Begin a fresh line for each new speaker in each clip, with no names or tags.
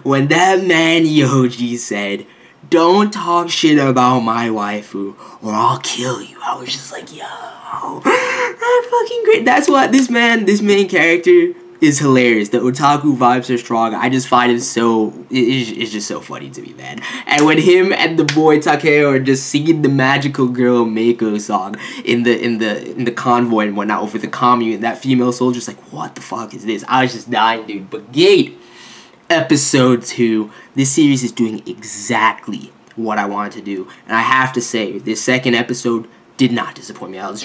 when that man Yoji said, "Don't talk shit about my waifu or I'll kill you," I was just like, yo, that's fucking great. That's what this main character is hilarious. The otaku vibes are strong. I just find it it's just so funny to me, man. And when him and the boy Takeo are just singing the Magical Girl Mako song in the convoy and whatnot over the commune, that female soldier's like, what the fuck is this? I was just dying, dude. But Gate, episode 2, this series is doing exactly what I wanted to do. And I have to say, this second episode did not disappoint me. It's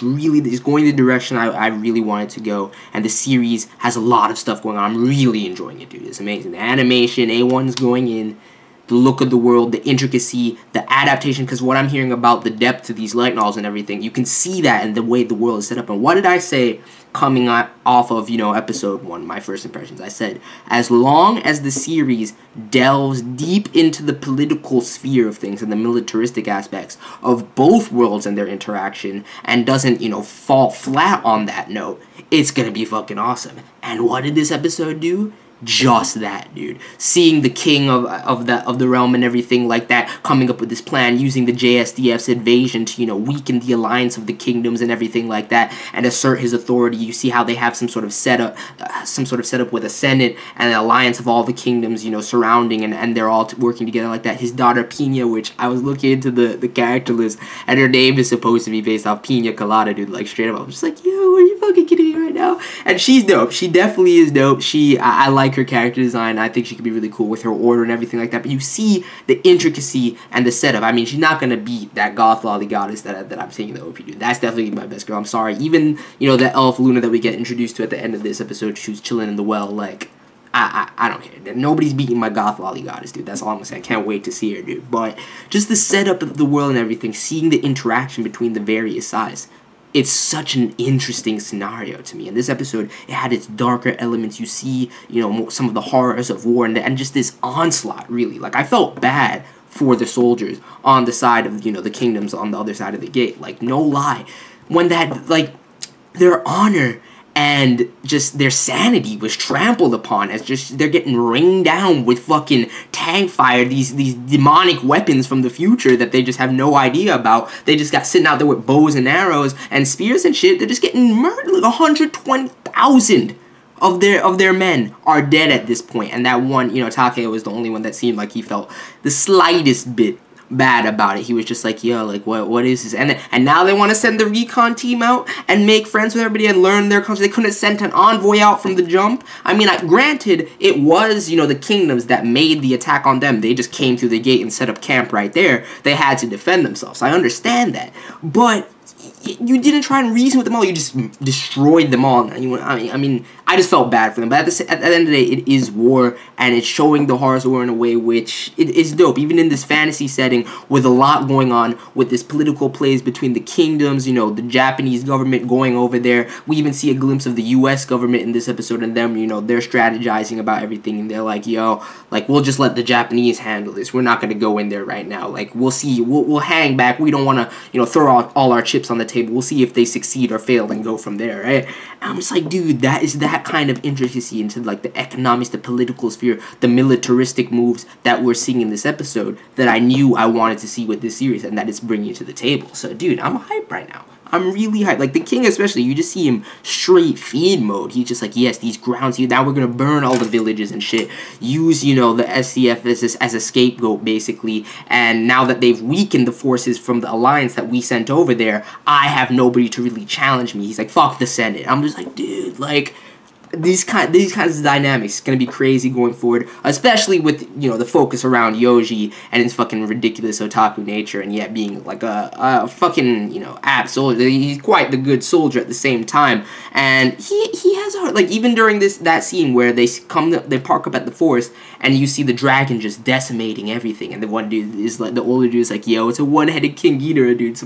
going the direction I really wanted to go, and the series has a lot of stuff going on. I'm really enjoying it, dude. It's amazing. The animation, A1's going in, the look of the world, the intricacy, the adaptation, because what I'm hearing about the depth to these light novels and everything, you can see that in the way the world is set up. And what did I say coming off of, episode 1, my first impressions? I said, as long as the series delves deep into the political sphere of things and the militaristic aspects of both worlds and their interaction and doesn't, fall flat on that note, it's gonna be fucking awesome. And what did this episode do? Just that, dude. Seeing the king of the realm and everything like that coming up with this plan, using the JSDF's invasion to, weaken the alliance of the kingdoms and everything like that, and assert his authority. You see how they have some sort of setup with a senate and an alliance of all the kingdoms, surrounding, and they're all working together like that. His daughter Pinya, which I was looking into the character list, and her name is supposed to be based off Pinya Colada, dude. Like straight up, I'm just like, yo, are you fucking kidding me right now? And she's dope. She definitely is dope. I like her character design. I think she could be really cool with her order and everything like that. But you see the intricacy and the setup. I mean, she's not gonna beat that goth lolly goddess that I'm seeing in the OP, dude. That's definitely my best girl. I'm sorry. Even that elf Luna that we get introduced to at the end of this episode, who's chilling in the well. Like, I don't care. Nobody's beating my goth lolly goddess, dude. That's all I'm gonna say. I can't wait to see her, dude. But just the setup of the world and everything, seeing the interaction between the various sides. It's such an interesting scenario to me. In this episode, it had its darker elements. You see, some of the horrors of war and just this onslaught, really. Like, I felt bad for the soldiers on the side of, the kingdoms on the other side of the gate. Like, no lie. When that, like, their honor and just their sanity was trampled upon as just they're getting rained down with fucking tank fire, these demonic weapons from the future that they just have no idea about. They just got sitting out there with bows and arrows and spears and shit. They're just getting murdered. Like 120,000 of their men are dead at this point. And that one, Takeo was the only one that seemed like he felt the slightest bit bad about it. He was just like, yo, like, what is this? And now they want to send the recon team out and make friends with everybody and learn their culture. They couldn't have sent an envoy out from the jump. I mean, granted, it was, the kingdoms that made the attack on them. They just came through the gate and set up camp right there. They had to defend themselves. I understand that. But you didn't try and reason with them all. You just destroyed them all. I mean, I just felt bad for them. But at the end of the day, it is war, and it's showing the horrors of war in a way which it is dope. Even in this fantasy setting with a lot going on, with this political plays between the kingdoms, the Japanese government going over there. We even see a glimpse of the U.S. government in this episode, and them, they're strategizing about everything, and they're like, yo, like, we'll just let the Japanese handle this. We're not going to go in there right now. Like, we'll see. We'll hang back. We don't want to, throw out all our chips on the table. We'll see if they succeed or fail and go from there, right? And I'm just like, dude, that is that kind of intricacy into, like, the economics, the political sphere, the militaristic moves that we're seeing in this episode that I knew I wanted to see with this series and that it's bringing to the table. So, dude, I'm hyped right now. I'm really hyped. Like, the king especially, you just see him straight feed mode. He's just like, yes, these grounds here, now we're going to burn all the villages and shit. Use, the SCF as a scapegoat, basically. And now that they've weakened the forces from the alliance that we sent over there, I have nobody to really challenge me. He's like, fuck the Senate. I'm just like, dude, like, these kinds of dynamics going to be crazy going forward, especially with, the focus around Yoji and his fucking ridiculous otaku nature, and yet being like a fucking, apt soldier. He's quite the good soldier at the same time, and he has a heart. Like, even during that scene where they park up at the forest, and you see the dragon just decimating everything, and the one dude is like, the older dude is like, yo, it's a one-headed King Ghidorah, dude.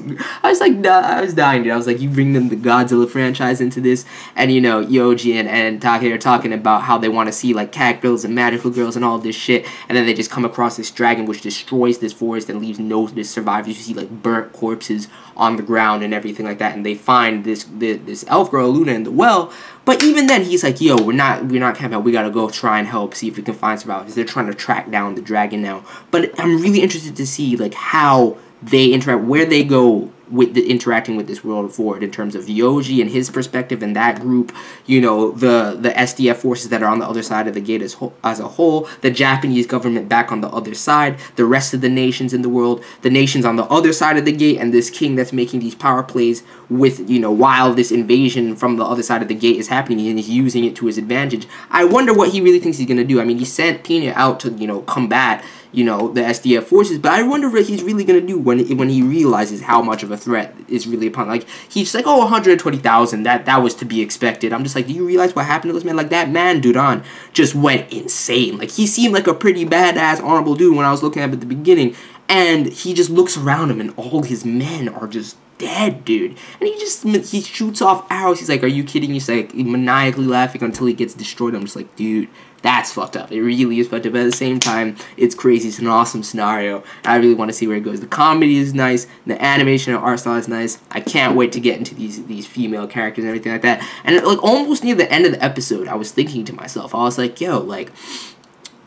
I was like, nah, I was dying, dude. I was like, you bring them the Godzilla franchise into this, and, Yoji and and Take are talking about how they want to see, like, cat girls and magical girls and all this shit, and then they just come across this dragon which destroys this forest and leaves no survivors. You see, like, burnt corpses on the ground and everything like that, and they find this elf girl, Luna, in the well. But even then, he's like, yo, we're not camping out. We gotta go try and help, see if we can find survivors. They're trying to track down the dragon now. But I'm really interested to see, like, how they interact, where they go with interacting with this world forward in terms of Yoji and his perspective and that group, you know, the SDF forces that are on the other side of the gate as a whole, the Japanese government back on the other side, the rest of the nations in the world, the nations on the other side of the gate, and this king that's making these power plays with, you know, while this invasion from the other side of the gate is happening and he's using it to his advantage. I wonder what he really thinks he's gonna do. I mean, he sent Pinya out to, you know, combat, you know, the SDF forces, but I wonder what he's really gonna do when he realizes how much of a threat is really upon. Like, he's just like, oh, 120,000, that was to be expected. I'm just like, do you realize what happened to this man? Like, that man, Duran, just went insane. Like, he seemed like a pretty badass, honorable dude when I was looking at the beginning, and he just looks around him, and all his men are just dead, dude. And he shoots off arrows. He's like, are you kidding? He's like maniacally laughing until he gets destroyed. I'm just like, dude, that's fucked up. It really is fucked up. But at the same time, it's crazy. It's an awesome scenario. I really want to see where it goes. The comedy is nice. The animation and art style is nice. I can't wait to get into these female characters and everything like that. And like almost near the end of the episode, I was thinking to myself, I was like, yo, like,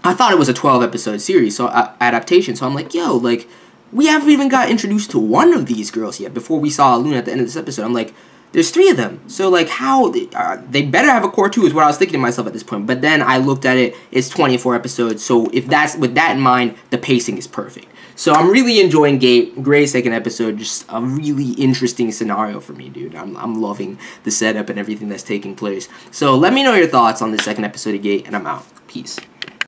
I thought it was a 12-episode series, so adaptation. So I'm like, yo, like, we haven't even got introduced to one of these girls yet before we saw Luna at the end of this episode. I'm like, there's 3 of them. So, like, how... they better have a core 2 is what I was thinking to myself at this point. But then I looked at it, it's 24 episodes. So, if that's with that in mind, the pacing is perfect. So, I'm really enjoying Gate. Great second episode. Just a really interesting scenario for me, dude. I'm loving the setup and everything that's taking place. So, let me know your thoughts on the second episode of Gate, and I'm out. Peace.